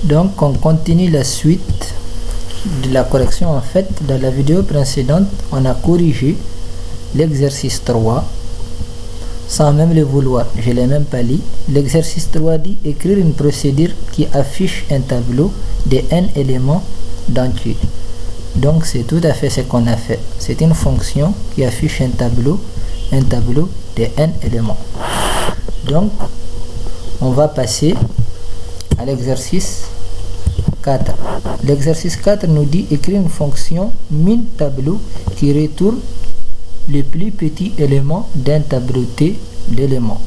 Donc on continue la suite de la correction. En fait, dans la vidéo précédente, on a corrigé l'exercice 3 sans même le vouloir. Je ne l'ai même pas lu. L'exercice 3 dit écrire une procédure qui affiche un tableau de n éléments d'entier. Donc c'est tout à fait ce qu'on a fait. C'est une fonction qui affiche un tableau de n éléments. Donc on va passer à l'exercice 4. L'exercice 4 nous dit écrire une fonction min tableau qui retourne le plus petit élément d'un tableau T d'éléments.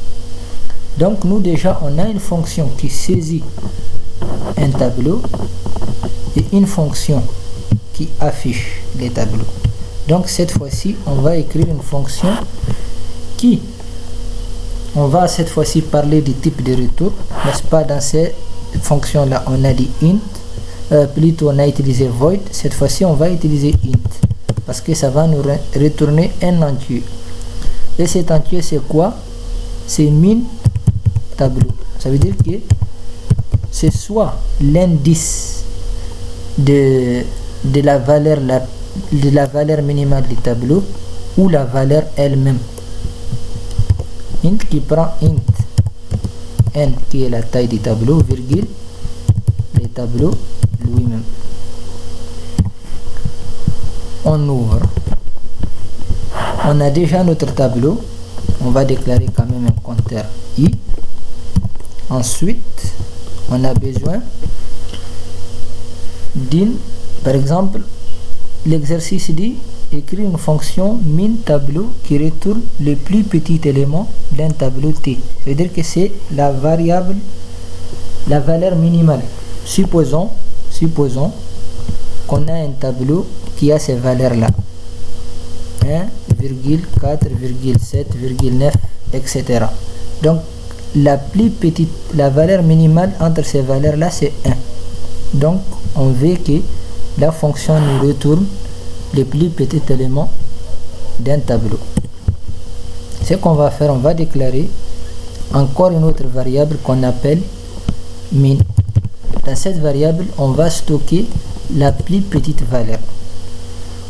Donc nous déjà on a une fonction qui saisit un tableau et une fonction qui affiche les tableaux. Donc cette fois-ci on va écrire une fonction qui, on va cette fois-ci parler du type de retour, n'est-ce pas? Dans cette fonction là on a dit int, plutôt on a utilisé void. Cette fois-ci on va utiliser int parce que ça va nous retourner un entier. Et cet entier c'est quoi? C'est min tableau. Ça veut dire que c'est soit l'indice de la valeur minimale du tableau ou la valeur elle-même. Int qui prend int n qui est la taille du tableau, virgule le tableau lui-même. On ouvre. On a déjà notre tableau. On va déclarer quand même un compteur i. Ensuite, on a besoin d'une, par exemple, l'exercice dit écrire une fonction min tableau qui retourne le plus petit élément d'un tableau T. Ça veut dire que c'est la variable, la valeur minimale. Supposons qu'on a un tableau qui a ces valeurs là 1,4,7,9 etc. Donc la plus petite, la valeur minimale entre ces valeurs là c'est 1. Donc on veut que la fonction nous retourne les plus petits éléments d'un tableau. Ce qu'on va faire, on va déclarer encore une autre variable qu'on appelle min. Dans cette variable on va stocker la plus petite valeur.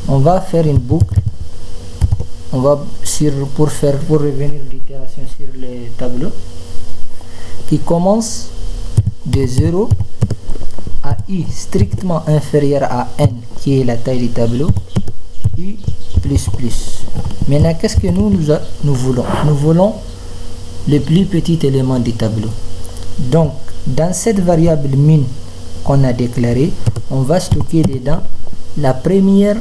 On va faire une boucle. On va pour revenir l'itération sur le tableau qui commence de 0 à i strictement inférieur à n qui est la taille du tableau, i plus plus. Maintenant qu'est-ce que nous voulons? Nous voulons le plus petit élément du tableau. Donc dans cette variable min qu'on a déclarée, on va stocker dedans la première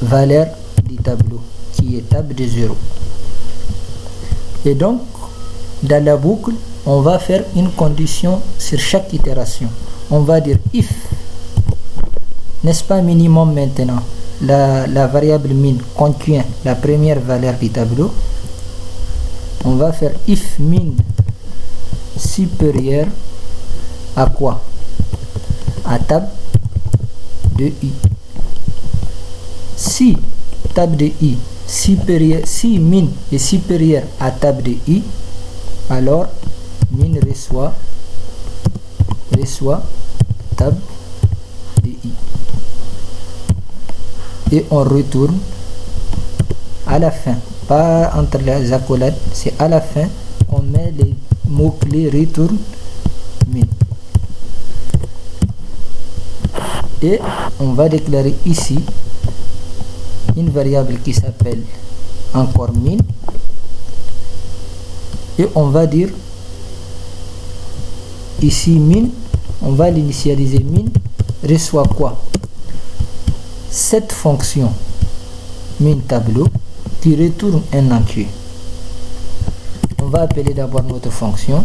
valeur du tableau qui est tab de 0. Et donc dans la boucle on va faire une condition sur chaque itération. On va dire if, n'est-ce pas, minimum maintenant. La variable min contient la première valeur du tableau. On va faire if min supérieur à quoi? À tab de i. Si tab de i supérieur, si min est supérieur à tab de i, alors min reçoit tab de i. Et on retourne à la fin, pas entre les accolades, c'est à la fin on met les mots-clés retourne min. Et on va déclarer ici une variable qui s'appelle encore min. Et on va dire ici min, on va l'initialiser min reçoit quoi? Cette fonction min tableau qui retourne un entier. On va appeler d'abord notre fonction.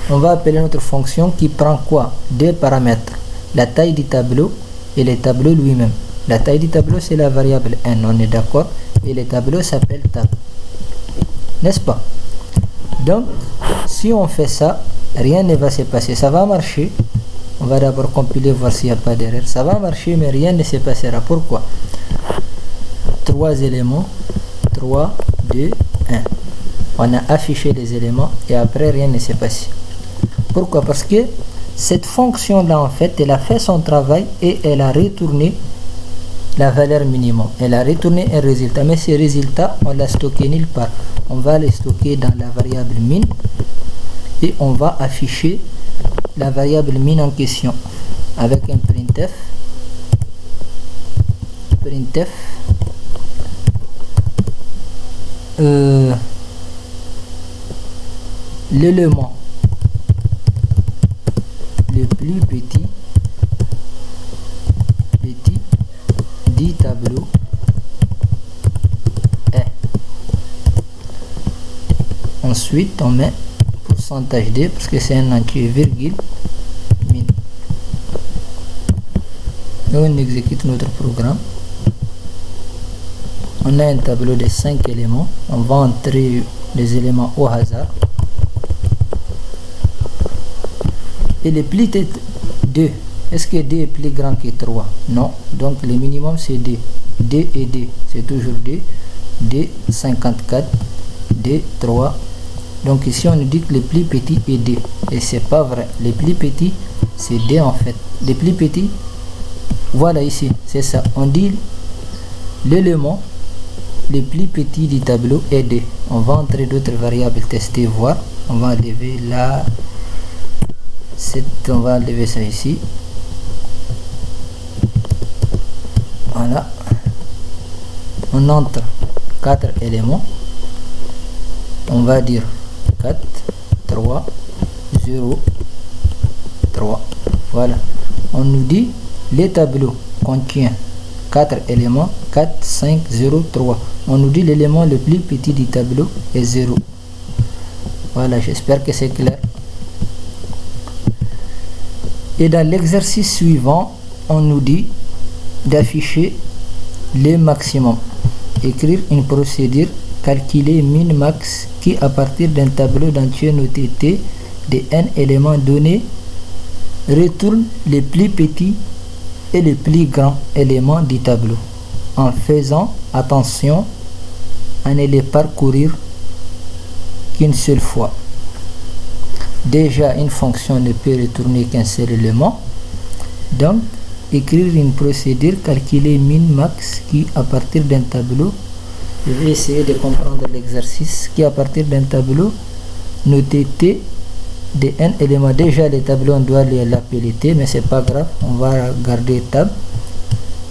On va appeler notre fonction qui prend quoi? Deux paramètres, la taille du tableau et le tableau lui-même. La taille du tableau c'est la variable n, on est d'accord, et le tableau s'appelle tab, n'est-ce pas? Donc si on fait ça, rien ne va se passer. Ça va marcher, on va d'abord compiler voir s'il n'y a pas d'erreur. Ça va marcher mais rien ne se passera. Pourquoi? 3 éléments, 3, 2, 1. On a affiché les éléments et après rien ne s'est passé. Pourquoi? Parce que cette fonction là en fait elle a fait son travail et elle a retourné la valeur minimum. Elle a retourné un résultat, mais ce résultat on l'a stocké nulle part. On va le stocker dans la variable min et on va afficher la variable min en question avec un printf l'élément le plus petit du tableau est. Ensuite on met pourcentage d parce que c'est un entier, virgule min, et on exécute notre programme. On a un tableau de 5 éléments. On va entrer les éléments au hasard. Et le plus est 2. Est-ce que D est plus grand que 3? Non. Donc le minimum c'est D. D et D. C'est toujours D. D 54. D 3. Donc ici on nous dit que le plus petit est D. Et c'est pas vrai. Le plus petit c'est D en fait. Le plus petit, voilà ici. C'est ça. On dit l'élément le plus petit du tableau est D. On va entrer d'autres variables, tester, voir. On va enlever là. On va enlever ça ici. Voilà. On entre 4 éléments. On va dire 4, 3, 0, 3. Voilà. On nous dit les tableaux contient 4 éléments, 4, 5, 0, 3. On nous dit l'élément le plus petit du tableau est 0. Voilà, j'espère que c'est clair. Et dans l'exercice suivant, on nous dit d'afficher les maximums. Écrire une procédure, calculer min max qui à partir d'un tableau d'entier noté T de n éléments donnés retourne les plus petits et les plus grands éléments du tableau en faisant attention à ne les parcourir qu'une seule fois. Déjà une fonction ne peut retourner qu'un seul élément, donc écrire une procédure, calculer min max qui à partir d'un tableau, je vais essayer de comprendre l'exercice, qui à partir d'un tableau noté T de n éléments. Déjà les tableaux on doit l'appeler T, mais c'est pas grave, on va garder tab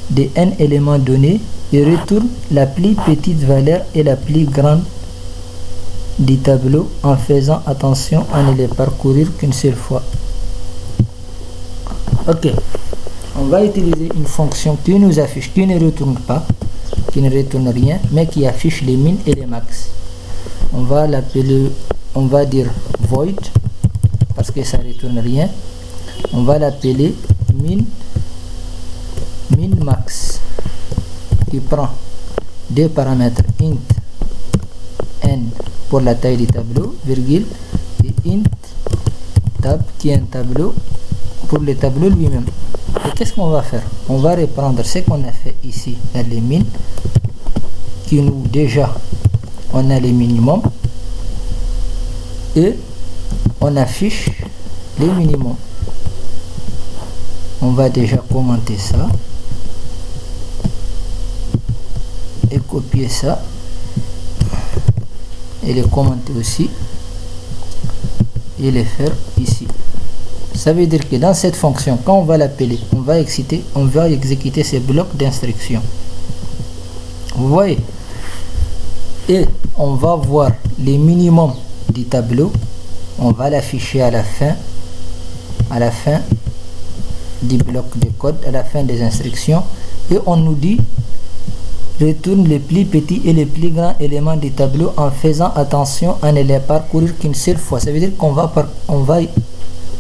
de n éléments donnés et retourne la plus petite valeur et la plus grande du tableau en faisant attention à ne les parcourir qu'une seule fois. Ok, on va utiliser une fonction qui nous affiche, qui ne retourne pas, qui ne retourne rien, mais qui affiche les min et les max. On va l'appeler, on va dire void parce que ça retourne rien. On va l'appeler min max qui prend deux paramètres int n pour la taille du tableau, virgule, et int tab qui est un tableau pour le tableau lui-même. Et qu'est-ce qu'on va faire? On va reprendre ce qu'on a fait ici dans les min, qui nous déjà on a les minimums et on affiche les minimums. On va déjà commenter ça et copier ça et les commenter aussi et les faire ici. Ça veut dire que dans cette fonction, quand on va l'appeler, on va exécuter ces blocs d'instruction. Vous voyez? Et on va voir les minimums du tableau. On va l'afficher à la fin du bloc de code, à la fin des instructions. Et on nous dit retourne les plus petits et les plus grands éléments du tableau en faisant attention à ne les parcourir qu'une seule fois. Ça veut dire qu'on va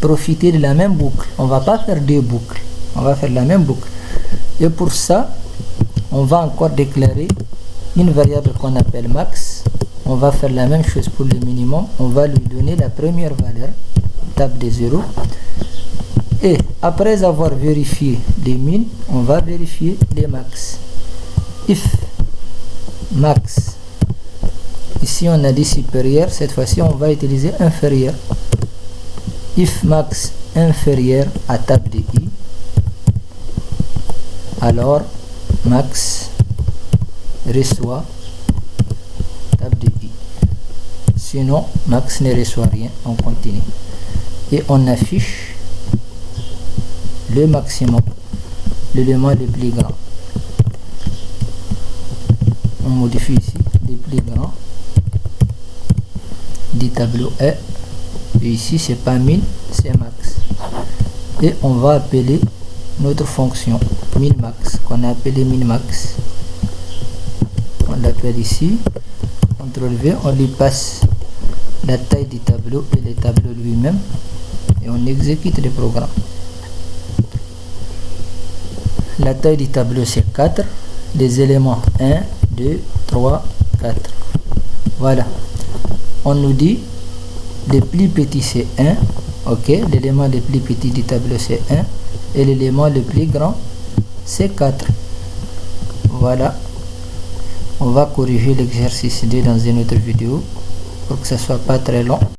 profiter de la même boucle. On va pas faire deux boucles, on va faire la même boucle. Et pour ça, on va encore déclarer une variable qu'on appelle max. On va faire la même chose pour le minimum. On va lui donner la première valeur, tab de 0. Et après avoir vérifié les min, on va vérifier les max. If max Ici on a dit supérieur, cette fois-ci on va utiliser inférieur. If max inférieur à table de i, alors max reçoit table de i. Sinon max ne reçoit rien. On continue et on affiche le maximum, l'élément le plus grand. On modifie ici le plus grand du tableau est, et ici c'est pas min, c'est max. Et on va appeler notre fonction min-max qu'on a appelé min-max. On l'appelle ici, CTRL V, on lui passe la taille du tableau et le tableau lui-même et on exécute le programme. La taille du tableau c'est 4, les éléments 1, 2, 3, 4. Voilà. On nous dit le plus petit c'est 1, ok, l'élément le plus petit du tableau c'est 1 et l'élément le plus grand c'est 4. Voilà. On va corriger l'exercice 2 dans une autre vidéo pour que ce soit pas très long.